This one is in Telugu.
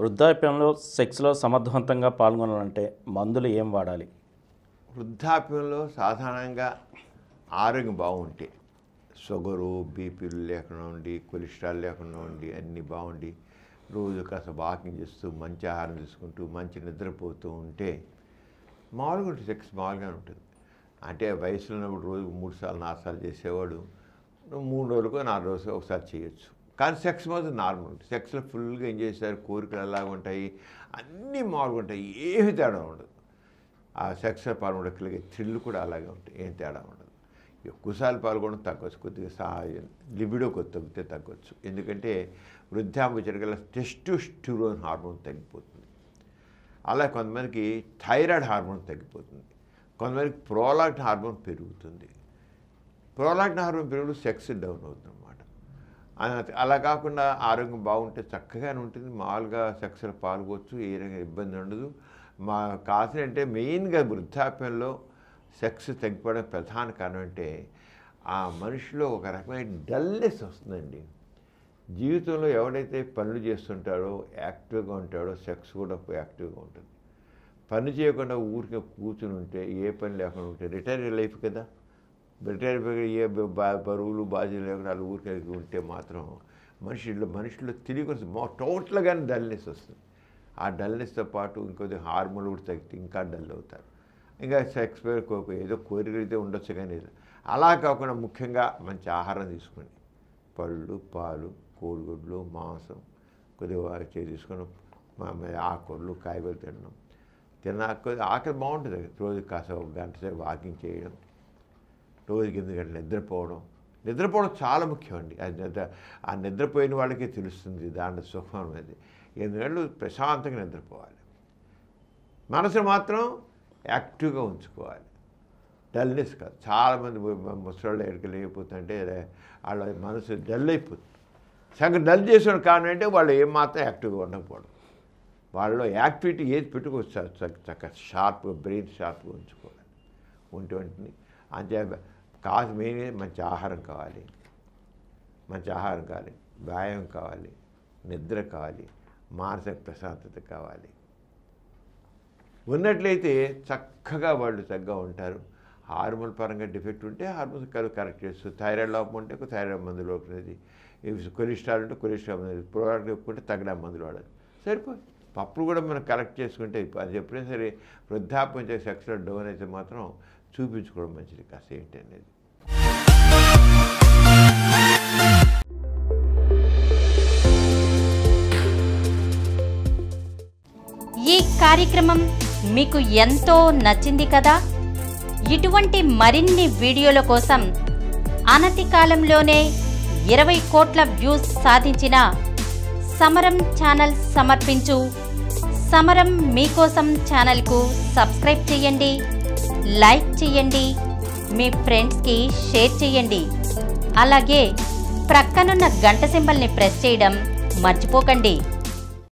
వృద్ధాప్యంలో సెక్స్లో సమర్థవంతంగా పాల్గొనాలంటే మందులు ఏం వాడాలి? వృద్ధాప్యంలో సాధారణంగా ఆరోగ్యం బాగుంటే షుగరు బీపీలు లేకుండా ఉండి కొలెస్ట్రాల్ లేకుండా ఉండి అన్నీ బాగుండి రోజు కాస్త వాకింగ్ చేస్తూ మంచి ఆహారం తీసుకుంటూ మంచి నిద్రపోతూ ఉంటే మామూలుగా సెక్స్ మామూలుగానే ఉంటుంది. అంటే వయసులో ఉన్నప్పుడు రోజుకు 3 సార్లు 4 సార్లు చేసేవాడు 3 రోజులకు 4 రోజులకు ఒకసారి చేయొచ్చు. కానీ సెక్స్ మాత్రం నార్మల్ ఉంటుంది. సెక్స్లో ఫుల్గా ఎంజాయ్ చేస్తారు, కోరికలు అలాగా ఉంటాయి, అన్నీ మామూలుగా ఉంటాయి, ఏమి తేడా ఉండదు. ఆ సెక్స్లో పాల్గొనే థ్రిల్ కూడా అలాగే ఉంటాయి, ఏం తేడా ఉండదు. ఎక్కువసార్లు పాల్గొనడం తగ్గవచ్చు, కొద్దిగా లిబిడో తగ్గితే తగ్గవచ్చు. ఎందుకంటే వృద్ధాప్య జరిగల టెస్టోస్టెరాన్ హార్మోన్ తగ్గిపోతుంది. అలా కొంతమందికి థైరాయిడ్ హార్మోన్ తగ్గిపోతుంది, కొంతమందికి ప్రోలాక్టిన్ హార్మోన్ పెరుగుతుంది. ప్రోలాక్టిన్ హార్మోన్ పెరుగుతూ సెక్స్ డౌన్ అవుతుంది అన్నమాట. అలా కాకుండా ఆరోగ్యం బాగుంటే చక్కగానే ఉంటుంది, మామూలుగా సెక్స్లో పాల్గొచ్చు, ఏ రకంగా ఇబ్బంది ఉండదు. కాసిన అంటే మెయిన్గా వృద్ధాప్యంలో సెక్స్ తగ్గిపోవడం ప్రధాన కారణం అంటే ఆ మనిషిలో ఒక రకమైన డల్నెస్ వస్తుందండి. జీవితంలో ఎవడైతే పనులు చేస్తుంటాడో యాక్టివ్గా ఉంటాడో సెక్స్ కూడా యాక్టివ్గా ఉంటుంది. పని చేయకుండా ఊరికే కూర్చుని ఉంటే, ఏ పని లేకుండా ఉంటే, రిటైర్ లైఫ్ కదా, రిటైర్ ఏ బరువులు బాధ్యతలు లేకుండా వాళ్ళు ఊరికే ఉంటే మాత్రం మనిషిలో తిరిగి టోటల్గానే డల్నెస్ వస్తుంది. ఆ డల్నెస్తో పాటు ఇంకొద్ది హార్మోన్లు కూడా తగ్గితే ఇంకా డల్ అవుతారు. ఇంకా సెక్స్ ఏదో కోరికలైతే ఉండొచ్చు, కానీ అలా కాకుండా ముఖ్యంగా మంచి ఆహారం తీసుకోండి. పళ్ళు, పాలు, కోడిగుడ్లు, మాంసం కొద్దిగా తీసుకొని ఆకుకూరలు, కాయగూరలు తినడం. ఆకలి బాగుంటుంది. రోజు కాస్త 1 గంట సేపు వాకింగ్ చేయడం, రోజుకి 8 గంటలు నిద్రపోవడం చాలా ముఖ్యం అండి. ఆ నిద్రపోయిన వాళ్ళకే తెలుస్తుంది దాంట్లో సుఖం అనేది. 8 గంటలు ప్రశాంతంగా నిద్రపోవాలి. మనసు మాత్రం యాక్టివ్గా ఉంచుకోవాలి, డల్నెస్ కాదు. చాలామంది ముసలాళ్ళు ఎక్కడికి లేకపోతుంటే వాళ్ళ మనసు డల్ అయిపోతుంది. సగం డల్ చేసిన కారణం అంటే వాళ్ళు ఏమాత్రం యాక్టివ్గా ఉండకపోవడం. వాళ్ళలో యాక్టివిటీ ఏది పెట్టుకోవచ్చు, చక్కగా షార్ప్గా బ్రెయిన్ షార్ప్గా ఉంచుకోవాలి. ఉంటే అంతే కాదు. మెయిన్ మంచి ఆహారం కావాలి, వ్యాయామం కావాలి, నిద్ర కావాలి, మానసిక ప్రశాంతత కావాలి. ఉన్నట్లయితే చక్కగా వాళ్ళు చక్కగా ఉంటారు. హార్మోన్ పరంగా డిఫెక్ట్ ఉంటే హార్మోన్స్ కరెక్ట్ చేస్తుంది. థైరాయిడ్ లోపం ఉంటే థైరాయిడ్ మందులు ఒకటి, కొలెస్ట్రాల్ ఉంటే కొలెస్ట్రాల్ మందులు, ప్రోడక్ట్ ఎక్కుంటే తగ్గడా మందులు వాడాలి, సరిపోయి. అప్పుడు కూడా మనం కరెక్ట్ చేసుకుంటే అది ఎప్పుడైనా సరే వృద్ధాప్యం సెక్స్లో డౌన్ అయితే మాత్రం చూపించుకోవడం మంచిది కాస్త ఏంటి అనేది. ఈ కార్యక్రమం మీకు ఎంతో నచ్చింది కదా. ఇటువంటి మరిన్ని వీడియోల కోసం అనతి కాలంలోనే 20 కోట్ల వ్యూస్ సాధించిన సమరం ఛానల్ సమర్పించు సమరం మీకోసం ఛానల్కు సబ్స్క్రైబ్ చేయండి, లైక్ చేయండి, మీ ఫ్రెండ్స్కి షేర్ చేయండి. అలాగే ప్రక్కనున్న గంట సింబల్ని ప్రెస్ చేయడం మర్చిపోకండి.